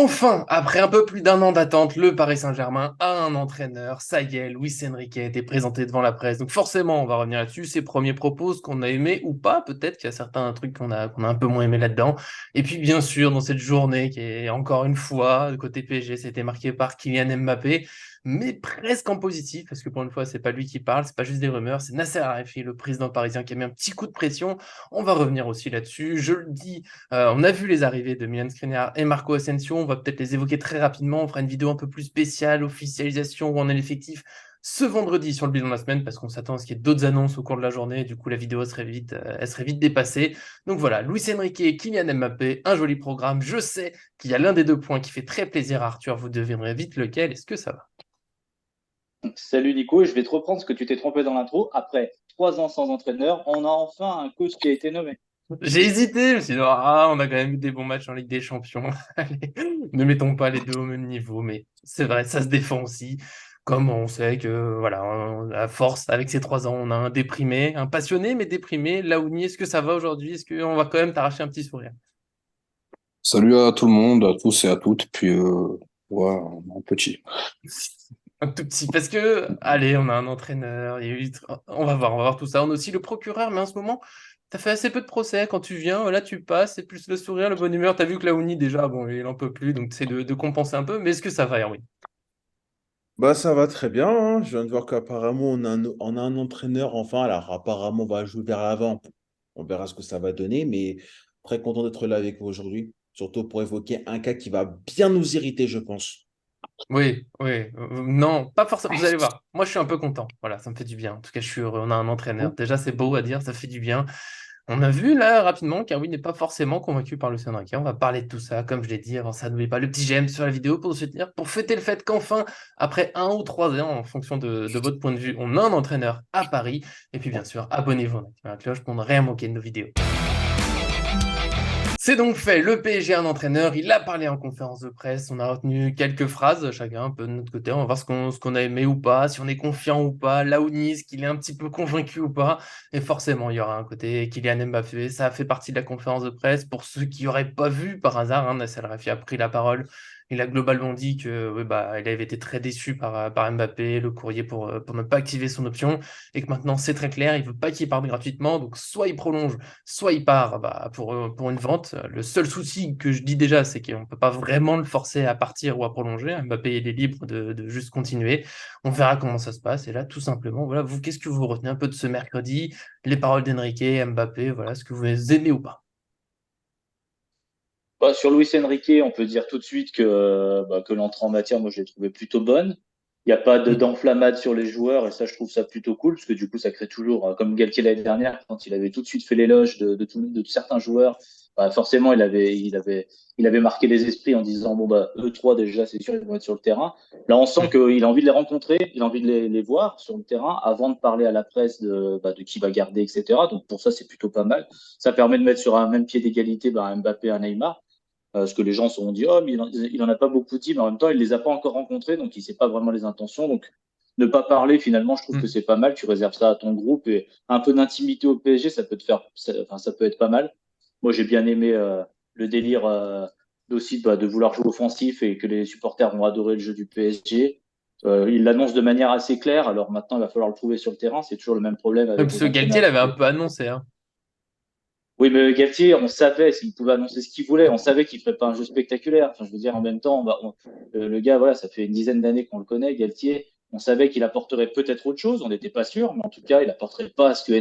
Enfin, après un peu plus d'un an d'attente, le Paris Saint-Germain a un entraîneur. Ça y est, Luis Enrique a été présenté devant la presse. Donc forcément, on va revenir là-dessus. Ses premiers propos, ce qu'on a aimé ou pas. Peut-être qu'il y a certains trucs qu'on a un peu moins aimé là-dedans. Et puis bien sûr, dans cette journée qui est encore une fois, du côté PSG, c'était marqué par Kylian Mbappé, mais presque en positif, parce que pour une fois, c'est pas lui qui parle, c'est pas juste des rumeurs, c'est Nasser Al-Khelaifi, le président parisien, qui a mis un petit coup de pression. On va revenir aussi là-dessus. Je le dis, on a vu les arrivées de Milan Skriniar et Marco Asensio. On va peut-être les évoquer très rapidement. On fera une vidéo un peu plus spéciale, officialisation, où on est l'effectif ce vendredi sur le bilan de la semaine, parce qu'on s'attend à ce qu'il y ait d'autres annonces au cours de la journée. Du coup, la vidéo elle serait vite dépassée. Donc voilà, Luis Enrique et Kylian Mbappé, un joli programme. Je sais qu'il y a l'un des deux points qui fait très plaisir à Arthur. Vous devinerez vite lequel. Est-ce que ça va? Salut Nico, je vais te reprendre ce que tu t'es trompé dans l'intro. Après 3 ans sans entraîneur, on a enfin un coach qui a été nommé. J'ai hésité, je me suis dit, ah, on a quand même eu des bons matchs en Ligue des Champions. Allez, ne mettons pas les deux au même niveau, mais c'est vrai, ça se défend aussi. Comme on sait que, voilà, à force, avec ces 3 ans, on a un déprimé, un passionné, mais déprimé. Laouni, est-ce que ça va aujourd'hui? Est-ce qu'on va quand même t'arracher un petit sourire? Salut à tout le monde, à tous et à toutes. Puis, ouais, un petit. Un tout petit, parce que, allez, on a un entraîneur, on va voir tout ça. On a aussi le procureur, mais en ce moment, t'as fait assez peu de procès. Quand tu viens, là, tu passes, c'est plus le sourire, la bonne humeur. T'as vu que Laouni, déjà, bon, il en peut plus, donc tu de compenser un peu. Mais est-ce que ça va, Erwin? Bah ça va très bien, hein. Je viens de voir qu'apparemment on a un entraîneur enfin. Alors apparemment on va jouer vers l'avant. On verra ce que ça va donner, mais très content d'être là avec vous aujourd'hui. Surtout pour évoquer un cas qui va bien nous irriter, je pense. Oui, oui. Non, pas forcément. Vous allez voir. Moi, je suis un peu content. Voilà, ça me fait du bien. En tout cas, je suis heureux. On a un entraîneur. Déjà, c'est beau à dire, ça fait du bien. On a vu là rapidement qu'Arwin n'est pas forcément convaincu par Lucien Riquet. On va parler de tout ça, comme je l'ai dit. Avant ça, n'oubliez pas le petit j'aime sur la vidéo pour nous soutenir, pour fêter le fait qu'enfin, après 1 ou 3 ans, en fonction de votre point de vue, on a un entraîneur à Paris. Et puis, bien sûr, abonnez-vous, activez la cloche pour ne rien manquer de nos vidéos. C'est donc fait, le PSG a un entraîneur, il a parlé en conférence de presse, on a retenu quelques phrases, chacun un peu de notre côté, on va voir ce qu'on a aimé ou pas, si on est confiant ou pas, Laouni, est-ce qu'il est un petit peu convaincu ou pas, et forcément il y aura un côté Kylian Mbappé, ça a fait partie de la conférence de presse, pour ceux qui n'auraient pas vu par hasard, Nasser Al-Khelaifi a pris la parole, il a globalement dit que oui, bah, il avait été très déçu par Mbappé, le courrier pour ne pas activer son option, et que maintenant c'est très clair, il veut pas qu'il parte gratuitement, donc soit il prolonge, soit il part bah, pour une vente. Le seul souci que je dis déjà, c'est qu'on ne peut pas vraiment le forcer à partir ou à prolonger. Mbappé, il est libre de juste continuer. On verra comment ça se passe. Et là, tout simplement, voilà, vous, qu'est-ce que vous retenez un peu de ce mercredi? Les paroles d'Enrique, Mbappé, voilà, ce que vous aimez ou pas? Bah, sur Luis Enrique, on peut dire tout de suite que l'entrée en matière, moi je l'ai trouvé plutôt bonne. Il n'y a pas Mm. d'enflammade sur les joueurs et ça, je trouve ça plutôt cool parce que du coup, ça crée toujours, comme Galtier l'année dernière, quand il avait tout de suite fait l'éloge de certains joueurs, bah, forcément, il avait marqué les esprits en disant, bon, bah, eux trois, déjà, c'est sûr, ils vont être sur le terrain. Là, on sent Mm. qu'il a envie de les rencontrer, il a envie de les voir sur le terrain avant de parler à la presse de qui va garder, etc. Donc, pour ça, c'est plutôt pas mal. Ça permet de mettre sur un même pied d'égalité bah, Mbappé et Neymar. Parce que les gens se sont dit, oh, mais il en a pas beaucoup dit, mais en même temps, il les a pas encore rencontrés, donc il sait pas vraiment les intentions. Donc, ne pas parler, finalement, je trouve que Mm. c'est pas mal. Tu réserves ça à ton groupe et un peu d'intimité au PSG, ça peut te faire, enfin, ça peut être pas mal. Moi, j'ai bien aimé le délire aussi bah, de vouloir jouer offensif et que les supporters vont adorer le jeu du PSG. Il l'annonce de manière assez claire. Alors maintenant, il va falloir le prouver sur le terrain. C'est toujours le même problème Ouais, avec parce les que Galtier entraîneurs. l'avait un peu annoncé, hein. Oui, mais Galtier, on savait s'il pouvait annoncer ce qu'il voulait, on savait qu'il ferait pas un jeu spectaculaire. Enfin, je veux dire, en même temps, le gars, voilà, ça fait une dizaine d'années qu'on le connaît, Galtier. On savait qu'il apporterait peut-être autre chose, on n'était pas sûr, mais en tout cas, il apporterait pas ce que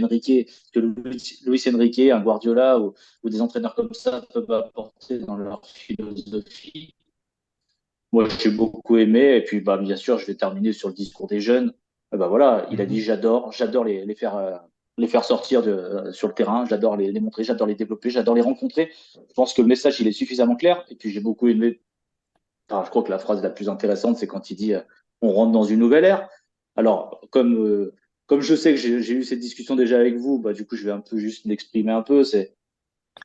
Luis Enrique, un Guardiola ou des entraîneurs comme ça peuvent apporter dans leur philosophie. Moi, j'ai beaucoup aimé, et puis, bah, bien sûr, je vais terminer sur le discours des jeunes. Bah, voilà, il a dit Mhm. j'adore les faire sortir sur le terrain, j'adore les montrer, j'adore les développer, j'adore les rencontrer. Je pense que le message, il est suffisamment clair. Et puis, j'ai beaucoup aimé, enfin, je crois que la phrase la plus intéressante, c'est quand il dit on rentre dans une nouvelle ère. Alors, comme je sais que j'ai eu cette discussion déjà avec vous, bah, du coup, je vais un peu juste l'exprimer un peu.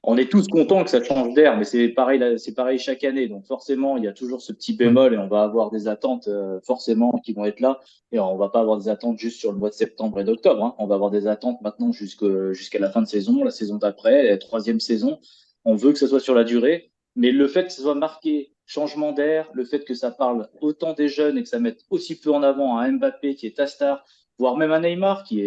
On est tous contents que ça change d'air, mais c'est pareil chaque année. Donc forcément, il y a toujours ce petit Ouais. bémol et on va avoir des attentes forcément qui vont être là. Et on va pas avoir des attentes juste sur le mois de septembre et d'octobre, hein. On va avoir des attentes maintenant jusqu'à la fin de saison, la saison d'après, la troisième saison. On veut que ce soit sur la durée. Mais le fait que ce soit marqué changement d'air, le fait que ça parle autant des jeunes et que ça mette aussi peu en avant un Mbappé qui est ta star, voire même un Neymar qui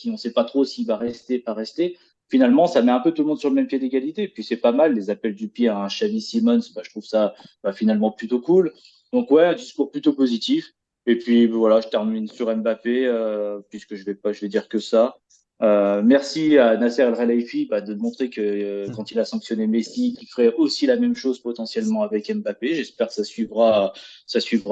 on ne sait pas trop s'il va rester, pas rester, finalement, ça met un peu tout le monde sur le même pied d'égalité. Puis c'est pas mal, les appels du pied à un Xavi Simons, bah, je trouve ça finalement plutôt cool. Donc ouais, un discours plutôt positif. Et puis voilà, je termine sur Mbappé, puisque je vais dire que ça. Merci à Nasser El Khelaifi de montrer que quand il a sanctionné Messi, qu'il ferait aussi la même chose potentiellement avec Mbappé. J'espère que ça suivra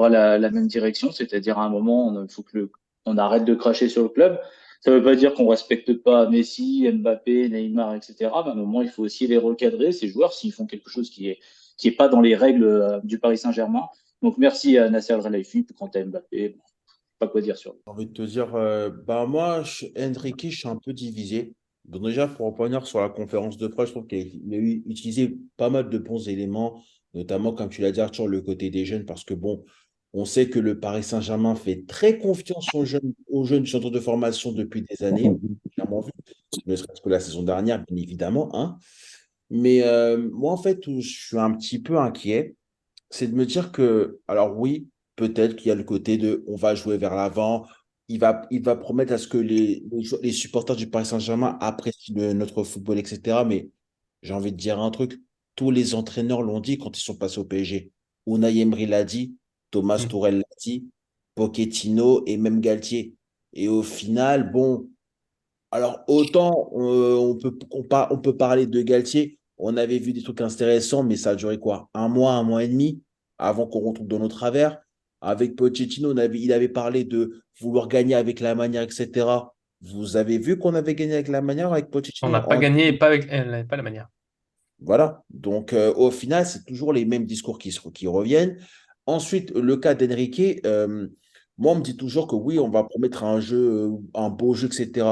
la même direction, c'est-à-dire à un moment, il faut que on arrête de cracher sur le club. Ça ne veut pas dire qu'on respecte pas Messi, Mbappé, Neymar, etc. Mais à un moment, il faut aussi les recadrer, ces joueurs, s'ils font quelque chose qui est pas dans les règles du Paris Saint-Germain. Donc merci à Nasser El Khelaifi. Puis quant à Mbappé, bon, pas quoi dire sur lui. J'ai envie de te dire, moi, Enrique, je suis un peu divisé. Donc déjà, pour revenir sur la conférence de presse, je trouve qu'il a utilisé pas mal de bons éléments, notamment, comme tu l'as dit, Arthur, le côté des jeunes, parce que bon, on sait que le Paris Saint-Germain fait très confiance aux jeunes centres de formation depuis des années. On l'a clairement vu, ne serait-ce que la saison dernière, bien évidemment, hein. Mais moi, en fait, où je suis un petit peu inquiet, c'est de me dire que, alors oui, peut-être qu'il y a le côté de on va jouer vers l'avant, il va promettre à ce que les supporters du Paris Saint-Germain apprécient notre football, etc. Mais j'ai envie de dire un truc, tous les entraîneurs l'ont dit quand ils sont passés au PSG. Unai Emery l'a dit, Thomas Mm. Tuchel l'a dit, Pochettino et même Galtier. Et au final, bon, alors, autant on peut parler de Galtier, on avait vu des trucs intéressants, mais ça a duré quoi? Un mois et demi, avant qu'on retombe dans nos travers. Avec Pochettino, il avait parlé de vouloir gagner avec la manière, etc. Vous avez vu qu'on avait gagné avec la manière avec On Pochettino n'a pas gagné, pas avec pas la manière. voilà. Donc, au final, c'est toujours les mêmes discours qui reviennent. Ensuite, le cas d'Enrique, moi, on me dit toujours que oui, on va promettre un jeu, un beau jeu, etc.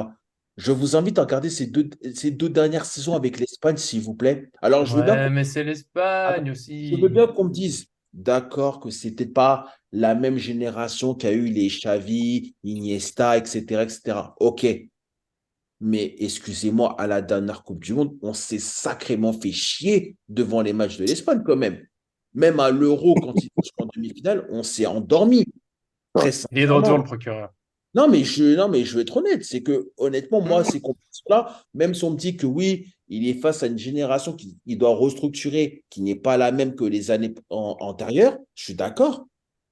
Je vous invite à regarder ces deux dernières saisons avec l'Espagne, s'il vous plaît. Alors, Ouais, mais c'est attends, l'Espagne je veux aussi. bien qu'on me dise, d'accord, que c'était pas la même génération qui a eu les Xavi, Iniesta, etc., etc. OK. Mais excusez-moi, à la dernière Coupe du Monde, on s'est sacrément fait chier devant les matchs de l'Espagne quand même. Même à l'Euro, quand ils sont en demi-finale, on s'est endormi, très Il est de retour, le sincèrement. procureur. Non, mais je vais être honnête, c'est que honnêtement, moi, Mm. ces compétitions-là, même si on me dit que oui, il est face à une génération qui il doit restructurer, qui n'est pas la même que les années antérieures, je suis d'accord.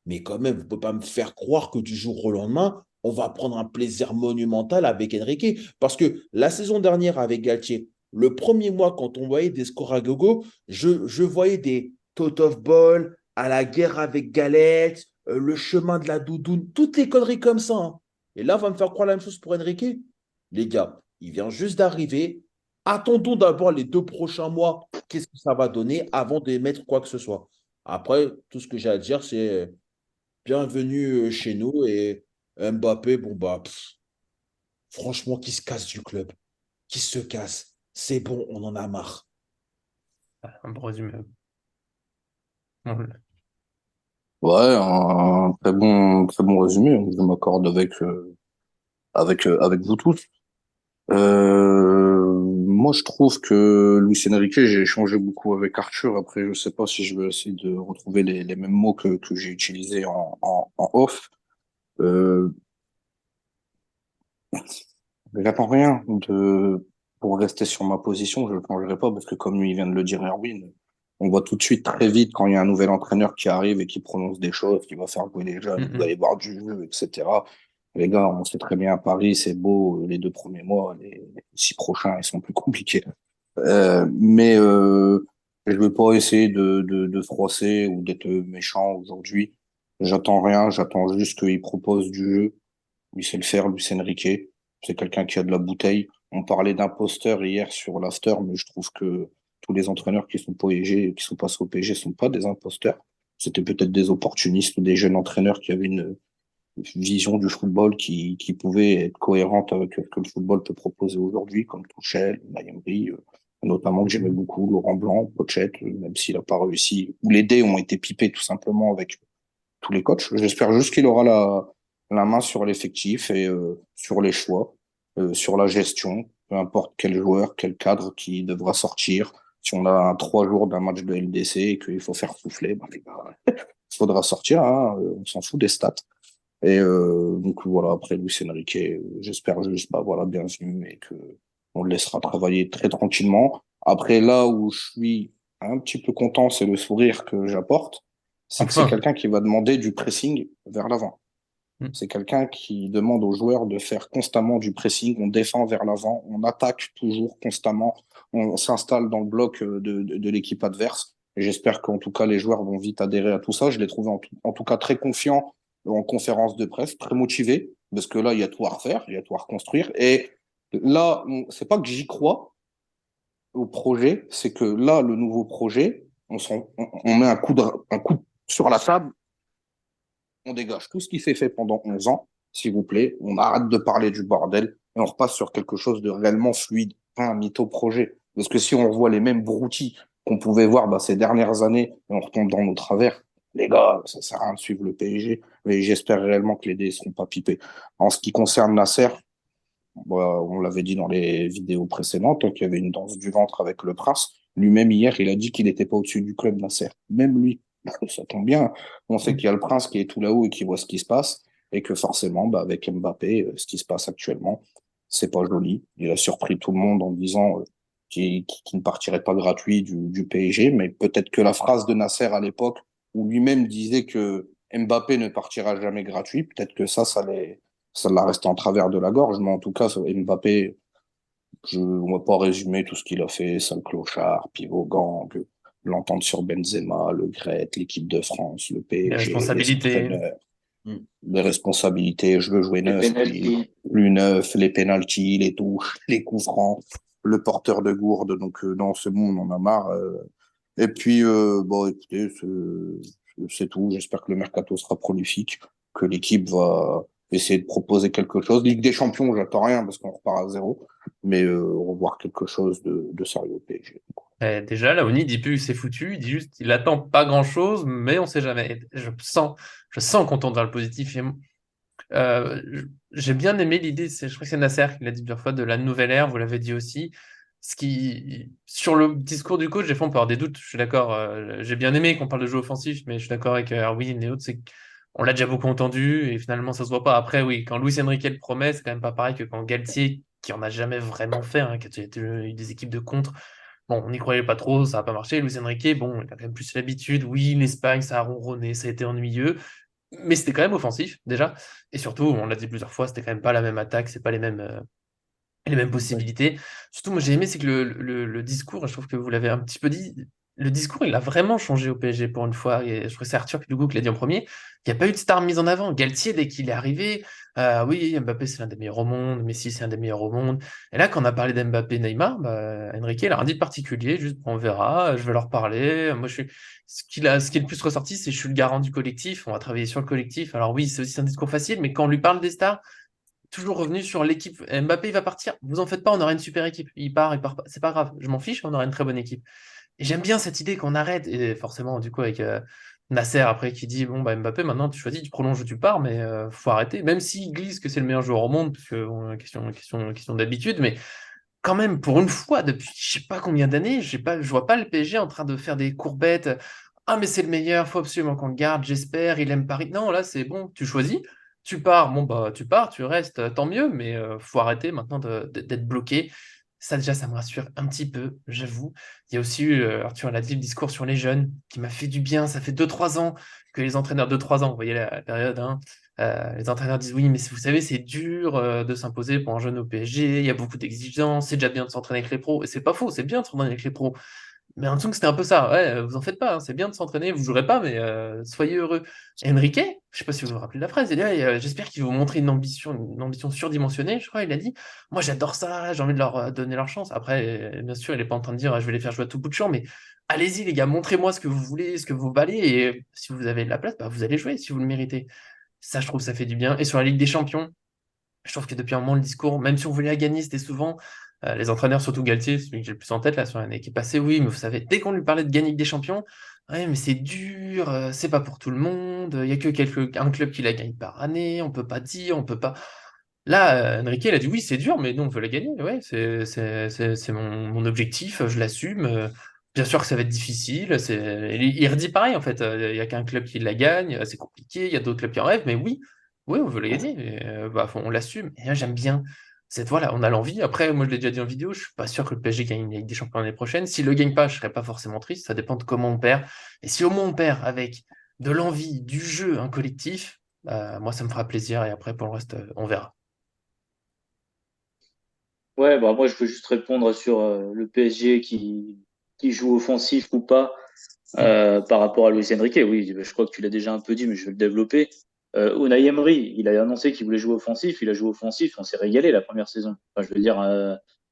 Mais quand même, vous ne pouvez pas me faire croire que du jour au lendemain, on va prendre un plaisir monumental avec Enrique. Parce que la saison dernière avec Galtier, le premier mois, quand on voyait des scores à gogo, je voyais des tot of ball, à la guerre avec Galette, le chemin de la doudoune, toutes les conneries comme ça, hein. Et là, on va me faire croire la même chose pour Enrique. Les gars, il vient juste d'arriver. Attendons d'abord les 2 prochains mois, qu'est-ce que ça va donner avant d'émettre quoi que ce soit. Après, tout ce que j'ai à dire, c'est bienvenue chez nous et Mbappé, bon bah, franchement, qui se casse du club, qui se casse. C'est bon, on en a marre. Un bon résumé. On- Ouais, un très bon résumé. Je m'accorde avec vous tous. Moi, je trouve que Luis Enrique, j'ai échangé beaucoup avec Arthur. Après, je sais pas si je vais essayer de retrouver les mêmes mots que j'ai utilisés en off. Euh, J'attends rien pour rester sur ma position. Je ne changerai pas parce que comme lui il vient de le dire, Erwin, on voit tout de suite très vite quand il y a un nouvel entraîneur qui arrive et qui prononce des choses, qui va faire jouer les jeunes, vous Mm, allez voir du jeu, etc. Les gars, on sait très bien à Paris, c'est beau, les 2 premiers mois, les 6 prochains, ils sont plus compliqués. Mais je vais pas essayer de froisser ou d'être méchant aujourd'hui. J'attends rien, j'attends juste qu'il propose du jeu. Il sait le faire, Luis Enrique. C'est quelqu'un qui a de la bouteille. On parlait d'imposteur hier sur l'after, mais je trouve que tous les entraîneurs qui sont PSG, qui sont passés au PSG, sont pas des imposteurs. C'était peut-être des opportunistes ou des jeunes entraîneurs qui avaient une vision du football qui pouvait être cohérente avec ce que le football peut proposer aujourd'hui, comme Tuchel, Emery, notamment que j'aimais mm. beaucoup, Laurent Blanc, Pochette, même s'il n'a pas réussi, ou les dés ont été pipés tout simplement avec tous les coachs. J'espère juste qu'il aura la main sur l'effectif et sur les choix, sur la gestion, peu importe quel joueur, quel cadre qui devra sortir, Si on a 3 jours d'un match de LDC et qu'il faut faire souffler, ben, les gars, il faudra sortir, hein, on s'en fout des stats. Et donc voilà, après Luis Enrique, j'espère juste, bah voilà, bienvenue et que on le laissera travailler très tranquillement. Après, là où je suis un petit peu content, c'est le sourire que j'apporte, c'est que c'est Enfin. quelqu'un qui va demander du pressing vers l'avant. Mm. C'est quelqu'un qui demande aux joueurs de faire constamment du pressing, on défend vers l'avant, on attaque toujours constamment, on s'installe dans le bloc de l'équipe adverse. Et j'espère qu'en tout cas, les joueurs vont vite adhérer à tout ça. Je l'ai trouvé en tout cas très confiant en conférence de presse, très motivé, parce que là, il y a tout à refaire, il y a tout à reconstruire. Et là, c'est pas que j'y crois au projet, c'est que là, le nouveau projet, on met un coup sur la table, on dégage tout ce qui s'est fait pendant 11 ans, s'il vous plaît, on arrête de parler du bordel et on repasse sur quelque chose de réellement fluide, pas un mytho-projet. Parce que si on revoit les mêmes broutilles qu'on pouvait voir bah, ces dernières années et on retombe dans nos travers, les gars, ça sert à rien de suivre le PSG, mais j'espère réellement que les dés ne seront pas pipés. En ce qui concerne Nasser, bah, on l'avait dit dans les vidéos précédentes, qu'il y avait une danse du ventre avec le prince. Lui-même, hier, il a dit qu'il n'était pas au-dessus du club, Nasser. Même lui. Ça tombe bien. On sait qu'il y a le prince qui est tout là-haut et qui voit ce qui se passe. Et que forcément, bah, avec Mbappé, ce qui se passe actuellement, c'est pas joli. Il a surpris tout le monde en disant qu'il ne partirait pas gratuit du PSG. Mais peut-être que la phrase de Nasser à l'époque, où lui-même disait que Mbappé ne partira jamais gratuit, peut-être que ça l'a resté en travers de la gorge, mais en tout cas, Mbappé, on va pas résumer tout ce qu'il a fait, sale clochard, pivot gang, l'entente sur Benzema, le Gret, l'équipe de France, le Les PSG, les responsabilités. entraîneurs, Mm. les responsabilités, je veux jouer Les neuf, puis pénaltys. plus neuf, les pénaltys, les touches, les coups francs, le porteur de gourde, donc non, c'est bon, on en a marre. Et puis, bon, écoutez, c'est tout. J'espère que le mercato sera prolifique, que l'équipe va essayer de proposer quelque chose. Ligue des Champions, j'attends rien parce qu'on repart à zéro, mais revoir quelque chose de sérieux au PSG. Déjà, là, Oni dit plus c'est foutu, il dit juste il attend pas grand-chose, mais on sait jamais. Je sens qu'on tourne vers le positif. J'ai bien aimé l'idée, je crois que c'est Nasser qui l'a dit plusieurs fois, de la nouvelle ère, vous l'avez dit aussi. Sur le discours du coach, des fois on peut avoir des doutes, je suis d'accord. J'ai bien aimé qu'on parle de jeu offensif, mais je suis d'accord avec Erwin et autres, c'est qu'on l'a déjà beaucoup entendu et finalement ça se voit pas. Après, oui, quand Luis Enrique le promet, c'est quand même pas pareil que quand Galtier, qui en a jamais vraiment fait, hein, qui a eu des équipes de contre. Bon, on n'y croyait pas trop, ça n'a pas marché. Luis Enrique, bon, il a quand même plus l'habitude. Oui, l'Espagne, ça a ronronné, ça a été ennuyeux, mais c'était quand même offensif déjà. Et surtout, on l'a dit plusieurs fois, c'était quand même pas la même attaque, c'est pas les mêmes Ouais. possibilités. Surtout, moi j'ai aimé, c'est que le discours, je trouve que vous l'avez un petit peu dit, le discours, il a vraiment changé au PSG pour une fois. Et je crois que c'est Arthur Pidougo qui l'a dit en premier. Il n'y a pas eu de star mise en avant. Galtier, dès qu'il est arrivé, oui, Mbappé, c'est l'un des meilleurs au monde. Messi, c'est un des meilleurs au monde. Et là, quand on a parlé d'Mbappé, Neymar, bah, Enrique, il a rien dit de particulier. Juste, on verra, je vais leur parler. Moi, ce qui est le plus ressorti, c'est je suis le garant du collectif. On va travailler sur le collectif. Alors oui, c'est aussi un discours facile, mais quand on lui parle des stars, toujours revenu sur l'équipe. Mbappé, il va partir. Vous en faites pas, on aura une super équipe. Il part pas. C'est pas grave. Je m'en fiche, on aura une très bonne équipe. Et j'aime bien cette idée qu'on arrête. Et forcément, du coup, avec Nasser après qui dit bon, bah, Mbappé, maintenant tu choisis, tu prolonges ou tu pars, mais faut arrêter. Même s'il glisse que c'est le meilleur joueur au monde, parce que bon, question d'habitude, mais quand même, pour une fois, depuis je sais pas combien d'années, je vois pas le PSG en train de faire des courbettes. Ah, mais c'est le meilleur, faut absolument qu'on le garde, j'espère, il aime Paris. Non, là, c'est bon, tu choisis, tu pars, bon, bah, tu pars, tu restes, tant mieux, mais faut arrêter maintenant d'être bloqué. Ça, déjà, ça me rassure un petit peu, j'avoue. Il y a aussi eu, Arthur l'a dit, le discours sur les jeunes qui m'a fait du bien. Ça fait 2 3 ans que les entraîneurs, 2 3 ans, vous voyez la période, hein, les entraîneurs disent oui, mais vous savez, c'est dur de s'imposer pour un jeune au PSG, il y a beaucoup d'exigences, c'est déjà bien de s'entraîner avec les pros. Et c'est pas faux, c'est bien de s'entraîner avec les pros. Mais en l'impression que c'était un peu ça. Ouais, vous en faites pas, hein, c'est bien de s'entraîner, vous jouerez pas, mais soyez heureux. Et Enrique, je sais pas si vous vous rappelez de la phrase, il a dit ouais, j'espère qu'ils vont montrer une ambition surdimensionnée. Je crois, il a dit moi j'adore ça, j'ai envie de leur donner leur chance. Après, bien sûr, il est pas en train de dire je vais les faire jouer à tout bout de champ, mais allez-y les gars, montrez-moi ce que vous voulez, ce que vous valez, et si vous avez de la place, bah, vous allez jouer si vous le méritez. Ça, je trouve, ça fait du bien. Et sur la Ligue des Champions, je trouve que depuis un moment, le discours, même si on voulait la gagner, c'était souvent les entraîneurs, surtout Galtier, celui que j'ai le plus en tête là sur l'année qui est passée, oui, mais vous savez, dès qu'on lui parlait de gagner Ligue des Champions, ouais, mais c'est dur, c'est pas pour tout le monde, il y a que un club qui la gagne par année, on peut pas dire, on peut pas. Là, Enrique, il a dit oui, c'est dur, mais nous, on veut la gagner, ouais, c'est mon objectif, je l'assume. Bien sûr que ça va être difficile. Il redit pareil, en fait. Il n'y a qu'un club qui la gagne. C'est compliqué. Il y a d'autres clubs qui en rêvent. Mais oui, oui, on veut la gagner. Bah, on l'assume. Et là, j'aime bien. Voilà, on a l'envie. Après, moi, je l'ai déjà dit en vidéo. Je suis pas sûr que le PSG gagne la Ligue des Champions l'année prochaine. S'il le gagne pas, je serais pas forcément triste. Ça dépend de comment on perd. Et si au moins on perd avec de l'envie, du jeu, un collectif, bah, moi, ça me fera plaisir. Et après, pour le reste, on verra. Ouais, bah moi je veux juste répondre sur le PSG qui joue offensif ou pas par rapport à Luis Enrique. Oui, je crois que tu l'as déjà un peu dit, mais je vais le développer. Unai Emery, il a annoncé qu'il voulait jouer offensif, il a joué offensif, on s'est régalé la première saison. Enfin, je veux dire,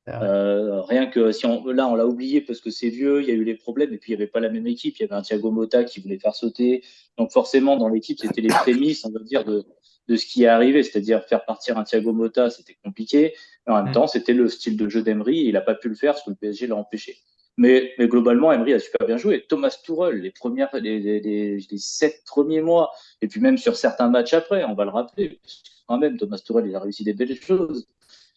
rien que si on, là on l'a oublié parce que c'est vieux, il y a eu les problèmes et puis il n'y avait pas la même équipe, il y avait un Thiago Motta qui voulait faire sauter. Donc forcément dans l'équipe c'était les prémices, on va dire, de ce qui est arrivé, c'est-à-dire faire partir un Thiago Motta, c'était compliqué. Mais en même temps, Mm. c'était le style de jeu d'Emery et il n'a pas pu le faire parce que le PSG l'a empêché. Mais globalement, Emery a super bien joué. Thomas Tuchel, les 7 premiers mois, et puis même sur certains matchs après, on va le rappeler. Quand même, Thomas Tuchel, il a réussi des belles choses.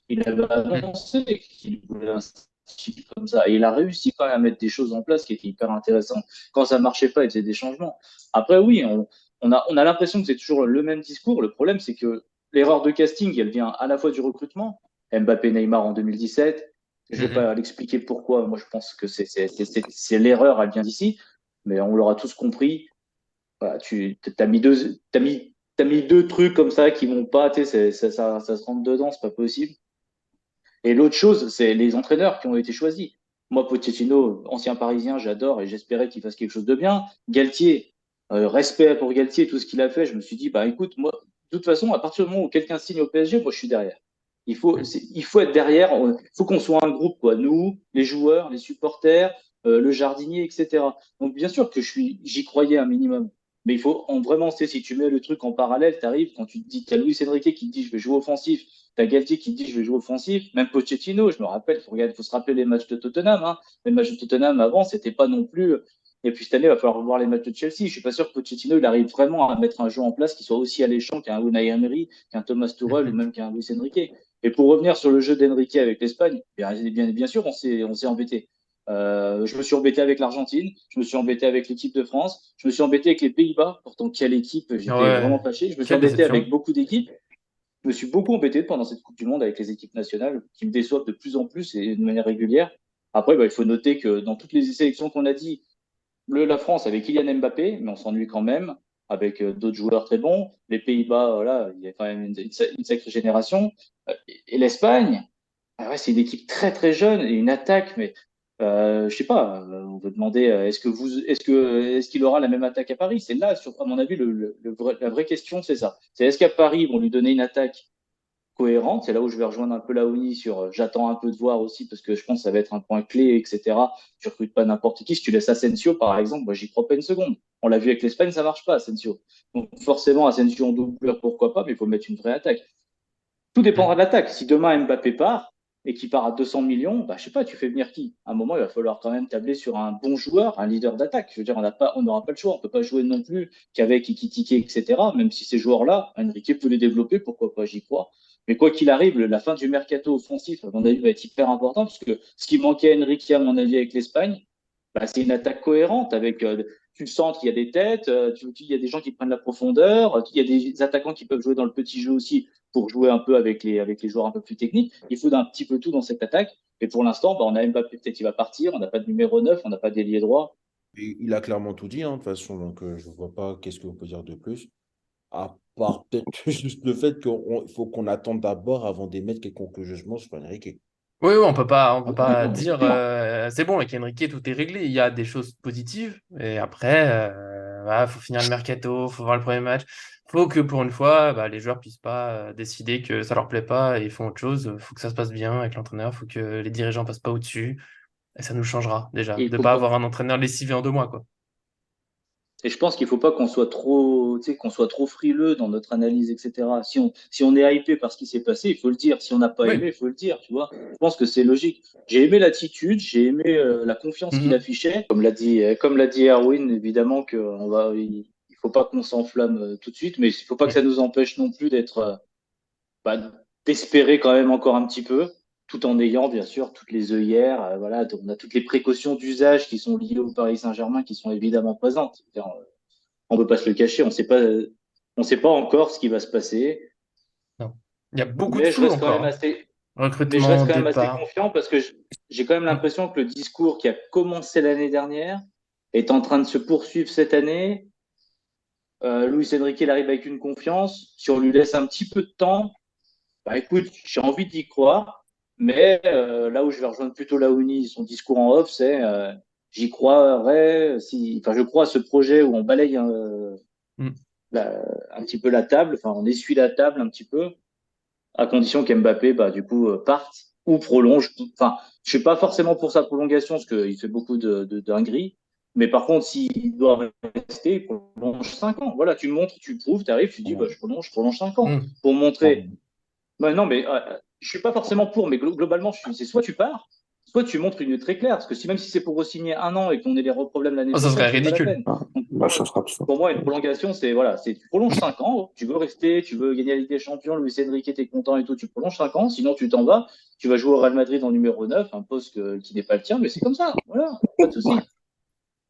Il avait Mm. annoncé qu'il voulait un style comme ça. Et il a réussi quand même à mettre des choses en place qui étaient hyper intéressantes. Quand ça marchait pas, il faisait des changements. Après, oui, on a l'impression que c'est toujours le même discours. Le problème, c'est que l'erreur de casting, elle vient à la fois du recrutement. Mbappé, Neymar en 2017. Je vais Mhm. pas l'expliquer pourquoi. Moi, je pense que c'est l'erreur, elle vient d'ici. Mais on l'aura tous compris. Voilà, t'as mis deux trucs comme ça qui vont pas, tu sais, ça se rentre dedans, c'est pas possible. Et l'autre chose, c'est les entraîneurs qui ont été choisis. Moi, Pochettino, ancien Parisien, j'adore et j'espérais qu'il fasse quelque chose de bien. Galtier, respect pour Galtier, tout ce qu'il a fait. Je me suis dit, bah écoute, moi, de toute façon, à partir du moment où quelqu'un signe au PSG, moi, je suis derrière. Il faut être derrière. Il faut qu'on soit un groupe, quoi. Nous, les joueurs, les supporters, le jardinier, etc. Donc, bien sûr que j'y croyais un minimum. Mais il faut vraiment, tu sais, si tu mets le truc en parallèle, tu arrives, quand tu te dis, tu as Luis Enrique qui te dit, je vais jouer offensif, t'as Galtier qui dit je vais jouer offensif, même Pochettino, je me rappelle, faut se rappeler les matchs de Tottenham. Hein. Les matchs de Tottenham avant, c'était pas non plus. Et puis cette année, il va falloir revoir les matchs de Chelsea. Je suis pas sûr que Pochettino il arrive vraiment à mettre un jeu en place qui soit aussi alléchant qu'un Unai Emery, qu'un Thomas Tuchel ou Mhm. même qu'un Luis Enrique. Et pour revenir sur le jeu d'Enrique avec l'Espagne, bien sûr, on s'est embêté. Je me suis embêté avec l'Argentine, je me suis embêté avec l'équipe de France, je me suis embêté avec les Pays-Bas. Pourtant, quelle équipe, j'étais vraiment Ouais, fâché. Je me suis quelle embêté avec déception. beaucoup d'équipes. Je me suis beaucoup embêté pendant cette Coupe du Monde avec les équipes nationales qui me déçoivent de plus en plus et de manière régulière. Après, bah, il faut noter que dans toutes les sélections qu'on a dit, la France avec Kylian Mbappé, mais on s'ennuie quand même avec d'autres joueurs très bons. Les Pays-Bas, voilà, il y a quand même une sacrée génération. Et l'Espagne, ah ouais, c'est une équipe très très jeune et une attaque, mais je sais pas. On veut demander est-ce qu'il aura la même attaque à Paris? C'est là, à mon avis, la vraie question, c'est ça. C'est est-ce qu'à Paris, ils vont lui donner une attaque cohérente. C'est là où je vais rejoindre un peu Laoni sur j'attends un peu de voir aussi parce que je pense que ça va être un point clé, etc. Tu recrutes pas n'importe qui. Si tu laisses Asensio, par exemple, moi j'y crois pas une seconde. On l'a vu avec l'Espagne, ça marche pas, Asensio. Donc forcément, Asensio en doubleur, pourquoi pas, mais il faut mettre une vraie attaque. Tout dépendra de Mhm. l'attaque. Si demain Mbappé part et qu'il part à 200 millions, bah, je sais pas, tu fais venir qui? À un moment, il va falloir quand même tabler sur un bon joueur, un leader d'attaque. Je veux dire, on n'aura pas le choix. On peut pas jouer non plus qu'avec Ikitike, etc. Même si ces joueurs-là, Enrique peut les développer, pourquoi pas, j'y crois. Mais quoi qu'il arrive, la fin du mercato offensif, à mon avis, va être hyper important parce que ce qui manquait à Enrique, à mon avis, avec l'Espagne, bah, c'est une attaque cohérente avec tu le sens qu'il y a des têtes, il y a des gens qui prennent la profondeur, il y a des attaquants qui peuvent jouer dans le petit jeu aussi pour jouer un peu avec les joueurs un peu plus techniques. Il faut d'un petit peu tout dans cette attaque. Et pour l'instant, bah, on a Mbappé, peut-être il va partir, on n'a pas de numéro 9, on n'a pas d'ailier droit. Et il a clairement tout dit, hein, de toute façon, donc je vois pas qu'est-ce qu'on peut dire de plus. À part peut-être juste le fait qu'il faut qu'on attende d'abord avant d'émettre quelconque jugement sur Enrique. Oui, oui, on Ah peut oui, pas non, bien dire sûr. c'est bon avec Enrique, tout est réglé. Il y a des choses positives et après, voilà, faut finir le mercato, faut voir le premier match. Faut que pour une fois, bah, les joueurs puissent pas décider que ça leur plaît pas et ils font autre chose. Faut que ça se passe bien avec l'entraîneur. Faut que les dirigeants passent pas au-dessus et ça nous changera déjà Et il de faut pas pas. avoir un entraîneur lessivé en 2 mois, quoi. Et je pense qu'il ne faut pas qu'on soit trop, tu sais, qu'on soit trop frileux dans notre analyse, etc. Si on est hypé par ce qui s'est passé, il faut le dire. Si on n'a pas Oui. aimé, il faut le dire, tu vois. Je pense que c'est logique. J'ai aimé l'attitude, j'ai aimé la confiance qu'il Mhm. affichait. Comme l'a dit Erwin, évidemment il faut pas qu'on s'enflamme tout de suite, mais il faut pas que ça Mhm. nous empêche non plus d'être, bah, d'espérer quand même encore un petit peu. tout en ayant bien sûr toutes les œillères. Voilà, on a toutes les précautions d'usage qui sont liées au Paris Saint-Germain qui sont évidemment présentes. On peut pas se le cacher, on sait pas encore ce qui va se passer, Non. Il y a beaucoup de mais je flou reste quand encore, même hein. assez, mais je Recrutement, reste quand même assez départ. confiant parce que j'ai quand même Mm. l'impression que le discours qui a commencé l'année dernière est en train de se poursuivre cette année. Luis Enrique, il arrive avec une confiance. Si on lui laisse un petit peu de temps, bah écoute, j'ai envie d'y croire. Mais là où je vais rejoindre plutôt Laouni, son discours en off, c'est j'y croirais si, enfin, je crois à ce projet où on balaye Mm. un petit peu la table, enfin, on essuie la table un petit peu, à condition qu'Mbappé, bah, du coup, parte ou prolonge. Enfin, je suis pas forcément pour sa prolongation, parce qu'il fait beaucoup de dingueries. Mais par contre, s'il doit rester, il prolonge 5 ans. Voilà, tu montres, tu prouves, tu arrives, tu dis, bah, je prolonge 5 ans. Mm. Pour montrer. Bah, non, mais je suis pas forcément pour, mais globalement, c'est soit tu pars, soit tu montres une très claire. Parce que si, même si c'est pour re-signer un an et qu'on ait des problèmes l'année Oh, ça prochaine, serait c'est pas la ridicule. peine. Ah, Donc, bah, ça sera tout ça. pour moi, une prolongation, c'est voilà, c'est tu prolonges 5 ans, tu veux rester, tu veux gagner la Ligue des Champions, Luis Enrique t'es content et tout, tu prolonges 5 ans, sinon tu t'en vas, tu vas jouer au Real Madrid en numéro 9, un poste qui n'est pas le tien, mais c'est comme ça, voilà, pas de souci.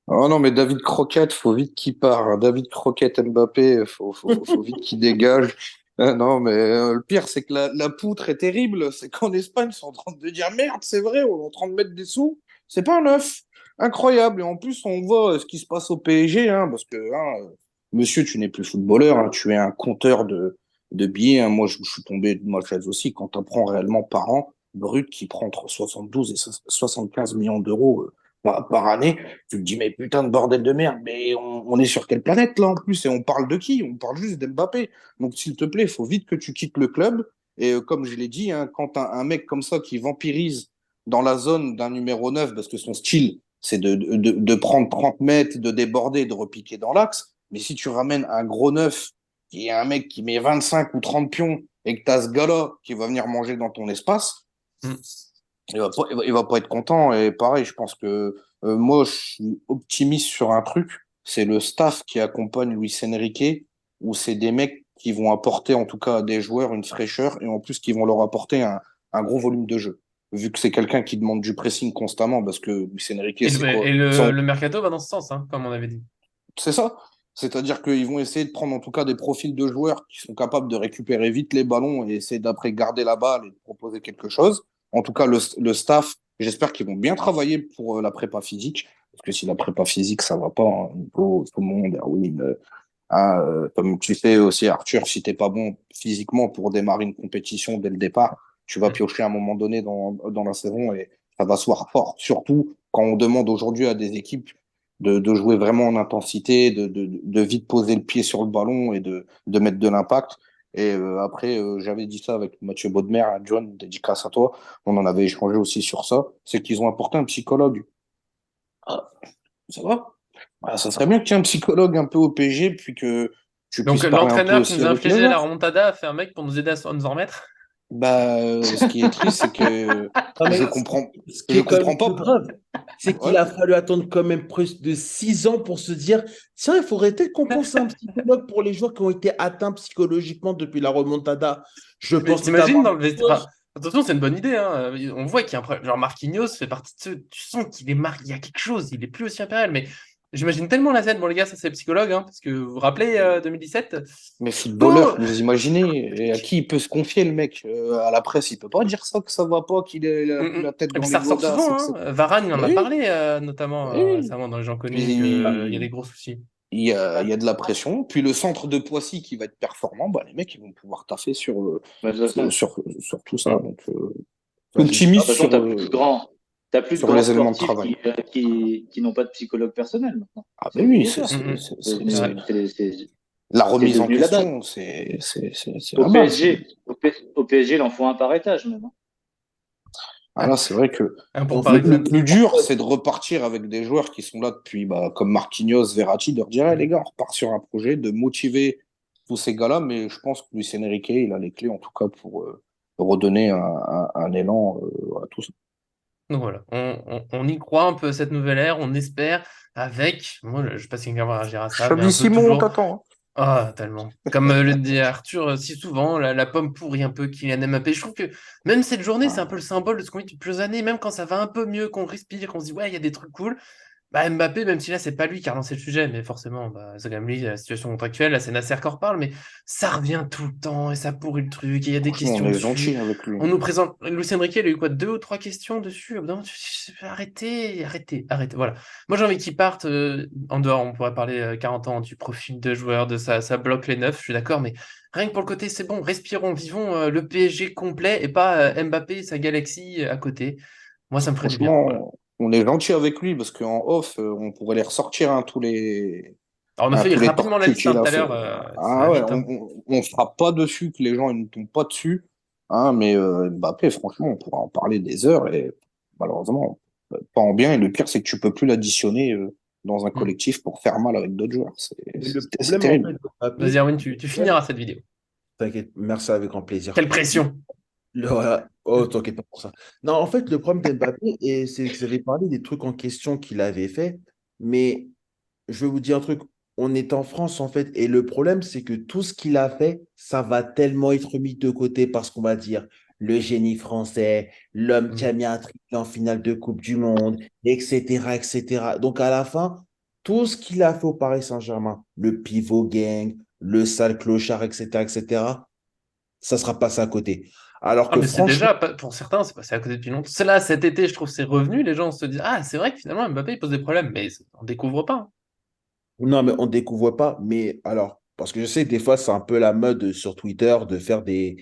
Oh non, mais David Croquette, faut vite qu'il part, hein. David Croquette, Mbappé, faut vite qu'il dégage. Non, mais le pire, c'est que la poutre est terrible. C'est qu'en Espagne, ils sont en train de dire merde, c'est vrai, on est en train de mettre des sous. C'est pas un neuf. Incroyable. Et en plus, on voit ce qui se passe au PSG, hein, parce que, monsieur, tu n'es plus footballeur, hein, tu es un compteur de billets, hein. Moi, je suis tombé de ma chaise aussi quand tu apprends réellement par an, brut, qui prend entre 72 et 75 millions d'euros par année. Tu te dis, mais putain de bordel de merde, mais on est sur quelle planète là en plus? Et on parle de qui? On parle juste d'Mbappé. Donc s'il te plaît, il faut vite que tu quittes le club. Et comme je l'ai dit, hein, quand un mec comme ça qui vampirise dans la zone d'un numéro 9 parce que son style, c'est de prendre 30 mètres, de déborder, de repiquer dans l'axe. Mais si tu ramènes un gros 9 qui est un mec qui met 25 ou 30 pions et que tu as ce gars-là qui va venir manger dans ton espace, Mm. il va pas être content. Et pareil, je pense que moi, je suis optimiste sur un truc. C'est le staff qui accompagne Luis Enrique, où c'est des mecs qui vont apporter, en tout cas, à des joueurs une fraîcheur et en plus qui vont leur apporter un gros volume de jeu. Vu que c'est quelqu'un qui demande du pressing constamment, parce que Luis Enrique, Et c'est le, quoi? et le, le mercato va dans ce sens, hein, comme on avait dit. C'est ça. C'est-à-dire qu'ils vont essayer de prendre en tout cas des profils de joueurs qui sont capables de récupérer vite les ballons et essayer d'après garder la balle et de proposer quelque chose. En tout cas, le staff, j'espère qu'ils vont bien travailler pour la prépa physique. Parce que si la prépa physique, ça va pas, hein, tout le monde, Erwin, comme tu sais aussi, Arthur, si t'es pas bon physiquement pour démarrer une compétition dès le départ, tu vas Mm. piocher à un moment donné dans la saison et ça va se voir fort. Surtout quand on demande aujourd'hui à des équipes de jouer vraiment en intensité, de vite poser le pied sur le ballon et de mettre de l'impact. Et après, j'avais dit ça avec Mathieu Bodmer, John, dédicace à toi. On en avait échangé aussi sur ça. C'est qu'ils ont apporté un psychologue. Ah, ça va? Ah, ça serait bien qu'il y ait un psychologue un peu au PSG, puis que tu Donc puisses parler un peu l'entraîneur qui aussi nous a avec les infligé la joueurs. remontada a fait un mec pour nous aider à nous en remettre. Bah, ce qui est triste, c'est que Non, je mais comprends, ce qui je est quand comprends même pas. plus grave, c'est Ouais. qu'il a fallu attendre quand même presque de 6 ans pour se dire, tiens, il faudrait peut-être qu'on pense à un psychologue pour les joueurs qui ont été atteints psychologiquement depuis la remontada. Je Mais pense t'imagines notamment dans à le vestiaire. Enfin, attention, c'est une bonne idée, hein. On voit qu'il y a un problème. Genre Marquinhos fait partie de ceux. Tu sens qu'il est marqué. Il y a quelque chose. Il est plus aussi impérial. Mais j'imagine tellement la scène. Bon, les gars, ça c'est psychologue, hein, parce que vous vous rappelez 2017? Mais footballeur, Oh. vous imaginez, et à qui il peut se confier le mec? À la presse, il peut pas dire ça, que ça va pas, qu'il est la tête Et dans puis les ça ressort godasses, souvent, etc. hein. Varane, il en Mais a oui, parlé, notamment mais oui. récemment dans les gens connus, qu'il y a des Puis gros soucis. il y a de la pression. Puis le centre de Poissy qui va être performant, bah, les mecs, ils vont pouvoir taffer Bah, de toute façon, sur tout ça. Donc, j'espère. de toute optimiste façon, t'as plus de sur grands les éléments de sportifs travail. qui n'ont pas de psychologue personnel maintenant. Ah C'est ben oui, obligatoire. C'est C'est vrai. la c'est remise en devenu la base. question, c'est Au la base. PSG, au PSG, il en faut un par étage maintenant. Ah là, c'est vrai que Un pour On le, fait Paris. le plus dur, c'est de repartir avec des joueurs qui sont là depuis, bah, comme Marquinhos, Verratti, de leur dire, Eh, les gars, on repart sur un projet, de motiver tous ces gars-là. Mais je pense que Luis Enrique, il a les clés, en tout cas, pour redonner un élan à tout ça. Donc voilà, on y croit un peu à cette nouvelle ère, on espère, avec, moi je sais pas si quelqu'un va réagir à ça, mais Xabi un peu Simon, on toujours t'attend. Ah, tellement. Comme le dit Arthur si souvent, la pomme pourrit un peu Kylian Mbappé. Je trouve que même cette journée, c'est un peu le symbole de ce qu'on vit depuis plusieurs années. Même quand ça va un peu mieux, qu'on respire, qu'on se dit, ouais, il y a des trucs cool. Bah, Mbappé, même si là, c'est pas lui qui a relancé le sujet, mais forcément, bah, c'est quand même lui, la situation contractuelle. Là, c'est Nasser qui en reparle, mais ça revient tout le temps et ça pourrit le truc. Et il y a des Franchement, on questions est dessus. gentil avec lui. On nous présente. Luis Enrique, il a eu quoi, deux ou trois questions dessus? Non, arrêtez, arrêtez, arrêtez. Voilà. Moi, j'ai envie qu'il parte en dehors. On pourrait parler 40 ans du profil de joueur, de ça bloque les neufs, je suis d'accord, mais rien que pour le côté, c'est bon, respirons, vivons le PSG complet et pas Mbappé et sa galaxie à côté. Moi, ça me ferait du bien. Voilà. Franchement, on est gentil avec lui parce qu'en off, on pourrait les ressortir, hein, Alors, on a fait tous les rapidement la tortus liste qu'il tout a à fait. l'heure, ça va Ah ouais, vite, hein. on se frappe pas dessus, que les gens ils ne tombent pas dessus. Hein, mais Mbappé, franchement, on pourra en parler des heures et malheureusement, pas en bien. Et le pire, c'est que tu peux plus l'additionner dans un Hmm. collectif pour faire mal avec d'autres joueurs. Mais le C'est problème, en fait, terrible. de Vas-y, Mbappé, Erwin, tu finiras cette vidéo. t'inquiète, merci avec grand plaisir. Quelle pression! Voilà. Oh, t'inquiète pas pour ça. Non, en fait, le problème d'Mbappé, et c'est que vous avez parlé des trucs en question qu'il avait fait, mais je vais vous dire un truc, on est en France, en fait, et le problème, c'est que tout ce qu'il a fait, ça va tellement être mis de côté parce qu'on va dire le génie français, l'homme qui Hmm. a mis un triplé en finale de Coupe du Monde, etc., etc. Donc, à la fin, tout ce qu'il a fait au Paris Saint-Germain, le pivot gang, le sale clochard, etc., etc., ça sera passé à côté. Alors Ah, que mais c'est franchement, déjà, pour certains, c'est passé à côté depuis longtemps. C'est là, cet été, je trouve, c'est revenu. Les gens se disent, ah, c'est vrai que finalement, Mbappé, il pose des problèmes, mais on découvre pas, hein. non, mais on ne découvre pas. Mais alors, parce que je sais que des fois, c'est un peu la mode sur Twitter de faire des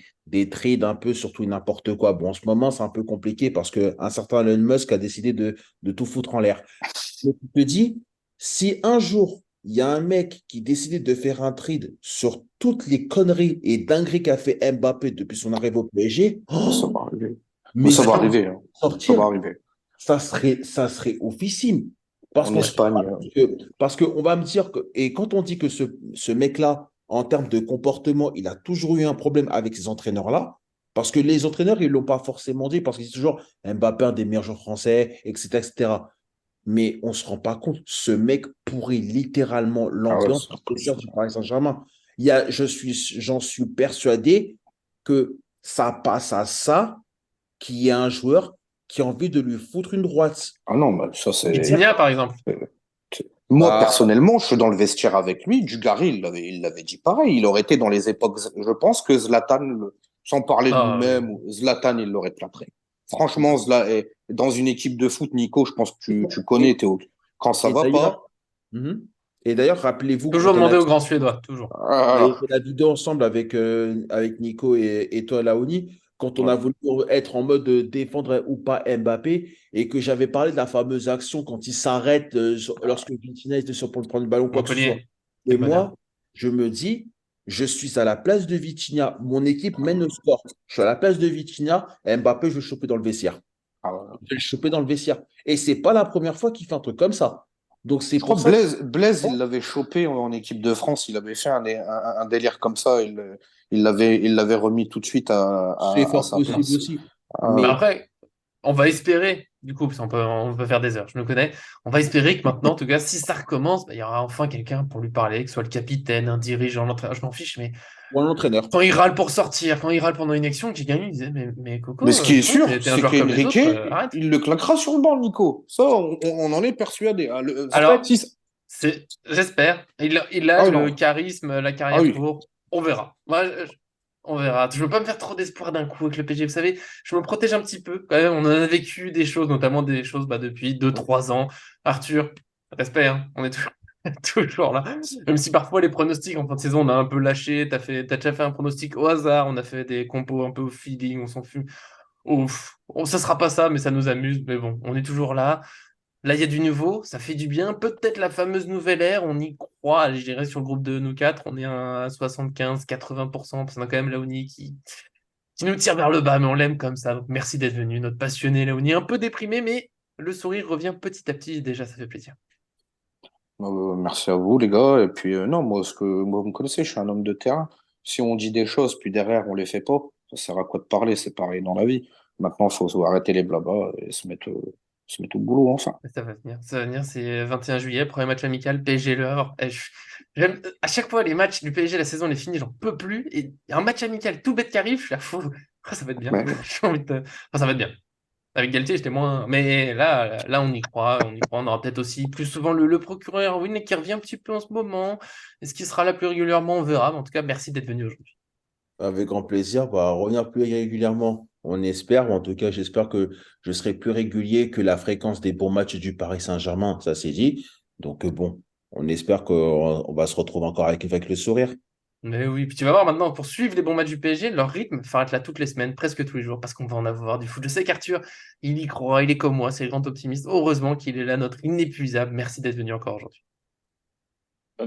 trades un peu sur tout et n'importe quoi. Bon, en ce moment, c'est un peu compliqué parce qu'un certain Elon Musk a décidé de tout foutre en l'air. Mais tu te dis, si un jour, il y a un mec qui décidait de faire un trade sur toutes les conneries et dingueries qu'a fait Mbappé depuis son arrivée au PSG, Ça oh, va arriver. mais Ça va Attends, arriver. Hein. Ça va sortir, arriver. ça serait oufissime. Parce En qu'on Espagne. parce qu'on va me dire que, et quand on dit que ce mec-là, en termes de comportement, il a toujours eu un problème avec ces entraîneurs-là, parce que les entraîneurs, ils ne l'ont pas forcément dit, parce qu'ils disent toujours Mbappé, un des meilleurs joueurs français, etc., etc. Mais on ne se rend pas compte, ce mec pourrit littéralement Ah ouais, l'ambiance c'est un des truc. joueurs du Paris Saint-Germain. J'en suis persuadé que ça passe à ça qu'il y a un joueur qui a envie de lui foutre une droite. Ah non, mais ça c'est. Vitinha, par exemple. Moi, Bah, personnellement, je suis dans le vestiaire avec lui. Dugarry, il l'avait dit pareil. Il aurait été dans les époques. Je pense que Zlatan, sans parler de Ah, oui. lui-même, Zlatan, il l'aurait plâtré. Franchement, dans une équipe de foot, Nico, je pense que tu connais et, Théo. Quand ça et va pas, d'ailleurs, Mhm. Et d'ailleurs, rappelez-vous, Toujours quand demander aux grands Suédois, toujours. on avait ah, fait la vidéo ensemble avec Nico et toi, Laoni, quand on ouais, a voulu être en mode défendre ou pas Mbappé, et que j'avais parlé de la fameuse action quand il s'arrête lorsque Vitinha était sur pour prendre le ballon, quoi que ce soit. Montpellier, Et quel bonheur. moi, je me dis, je suis à la place de Vitinha, mon équipe mène au score. Je suis à la place de Vitinha, Mbappé, je vais le choper dans le vestiaire. ah, ouais. Je vais le choper dans le vestiaire. Et c'est pas la première fois qu'il fait un truc comme ça. Donc c'est Je crois pour que ça que Blaise, il l'avait chopé en équipe de France. Il avait fait un délire comme ça. Il l'avait remis tout de suite c'est à fort sa possible place. aussi. Mais Mais après, on va espérer, du coup, parce qu'on peut faire des heures, je me connais, on va espérer que maintenant, en tout cas, si ça recommence, bah, il y aura enfin quelqu'un pour lui parler, que ce soit le capitaine, un dirigeant, l'entraîneur, je m'en fiche, mais pour un entraîneur. quand il râle pour sortir, quand il râle pendant une action, qui gagne, il disait, mais Mais Coco, ce qui est c'est bon, sûr, t'es un c'est joueur comme les qu'Enrique, autres, arrête. il le claquera sur le banc, Nico. Ça, on en est persuadé. Ah, après, Alors, j'espère, il a ah le non. charisme, la Ah carrière oui. pour, on verra. Moi, on verra. Je veux pas me faire trop d'espoir d'un coup avec le PSG. Vous savez, je me protège un petit peu. Quand même, on en a vécu des choses, notamment des choses bah, depuis 2 3 ans. Arthur, respect, hein, on est toujours, toujours là. Même si parfois les pronostics en fin de saison, on a un peu lâché. T'as déjà fait un pronostic au hasard. On a fait des compos un peu au feeling. On s'en fout. Ouf. Ça sera pas ça, mais ça nous amuse. Mais bon, on est toujours là. Là, il y a du nouveau, ça fait du bien. Peut-être la fameuse nouvelle ère, on y croit. Allez, je dirais sur le groupe de nous quatre, on est à 75-80%, parce qu'on a quand même Laoni qui nous tire vers le bas, mais on l'aime comme ça. Donc merci d'être venu, notre passionné Laoni, un peu déprimé, mais le sourire revient petit à petit, et déjà ça fait plaisir. Merci à vous, les gars. Et puis, non, moi, vous me connaissez, je suis un homme de terrain. Si on dit des choses, puis derrière, on les fait pas, ça sert à quoi de parler? C'est pareil dans la vie. Maintenant, il faut arrêter les blablas et se mettre se mettent au boulot, enfin. Ça va venir, c'est 21 juillet, premier match amical, PSG Le Havre. À chaque fois, les matchs du PSG, la saison, elle est finie, j'en peux plus. Et il y a un match amical tout bête qui arrive, je suis là, ça va être bien. Ouais. J'ai envie de... Enfin, ça va être bien. Avec Galtier, j'étais moins. Mais là, on y croit, on y croit. On aura peut-être aussi plus souvent le procureur Erwin qui revient un petit peu en ce moment. Est-ce qu'il sera là plus régulièrement? On verra. Mais en tout cas, merci d'être venu aujourd'hui. Avec grand plaisir, bah, revenir plus régulièrement. On espère, ou en tout cas, j'espère que je serai plus régulier que la fréquence des bons matchs du Paris Saint-Germain, ça c'est dit. Donc bon, on espère qu'on va se retrouver encore avec le sourire. Mais oui, puis tu vas voir maintenant, pour suivre les bons matchs du PSG, leur rythme, il faudra être là toutes les semaines, presque tous les jours, parce qu'on va en avoir du foot. Je sais qu'Arthur, il y croit, il est comme moi, c'est le grand optimiste. Heureusement qu'il est là, notre inépuisable. Merci d'être venu encore aujourd'hui.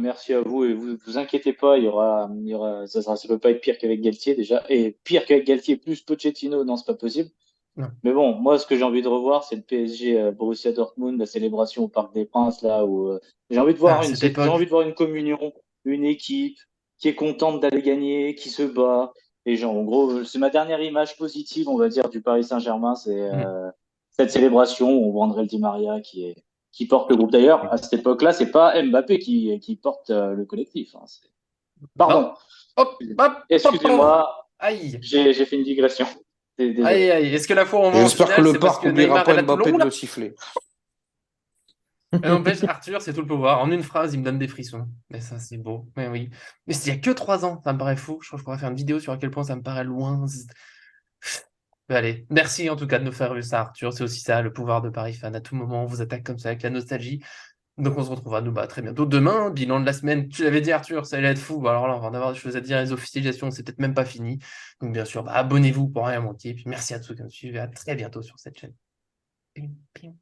Merci à vous et vous inquiétez pas, ça peut pas être pire qu'avec Galtier déjà. Et pire qu'avec Galtier plus Pochettino, non, c'est pas possible. Non. Mais bon, moi, ce que j'ai envie de revoir, c'est le PSG Borussia Dortmund, la célébration au Parc des Princes, là où j'ai envie de voir Ah, cette j'ai envie époque. de voir une communion, une équipe qui est contente d'aller gagner, qui se bat. Et genre, en gros, c'est ma dernière image positive, on va dire, du Paris Saint-Germain, c'est Mm. cette célébration où on voit André Di Maria qui porte le groupe. D'ailleurs, à cette époque-là, c'est pas Mbappé qui porte le collectif. Hein, Non. Pardon, Hop, hop, hop, hop. excusez-moi, Aïe. j'ai fait une digression. Aïe, Désolé. aïe. Est-ce que la fois où on Et va en j'espère que finale, le c'est parce parc que n'oubliera Neymar est pas là tout le Mbappé long, de le là? siffler. Mais n'empêche, Arthur, c'est tout le pouvoir. En une phrase, il me donne des frissons. Mais ça, c'est beau. Mais oui. Mais il y a que 3 ans, ça me paraît fou. Je crois que je pourrais faire une vidéo sur à quel point ça me paraît loin. Mais allez, merci en tout cas de nous faire vivre ça, Arthur. C'est aussi ça, le pouvoir de Paris Fan. À tout moment, on vous attaque comme ça avec la nostalgie. Donc on se retrouvera nous très bientôt. Demain, bilan de la semaine. Tu l'avais dit, Arthur, ça allait être fou. Bah, alors là, on va en avoir des choses à dire. Les officialisations, c'est peut-être même pas fini. Donc bien sûr, abonnez-vous pour rien manquer. Puis merci à tous qui nous suivent et à très bientôt sur cette chaîne. Pim, pim.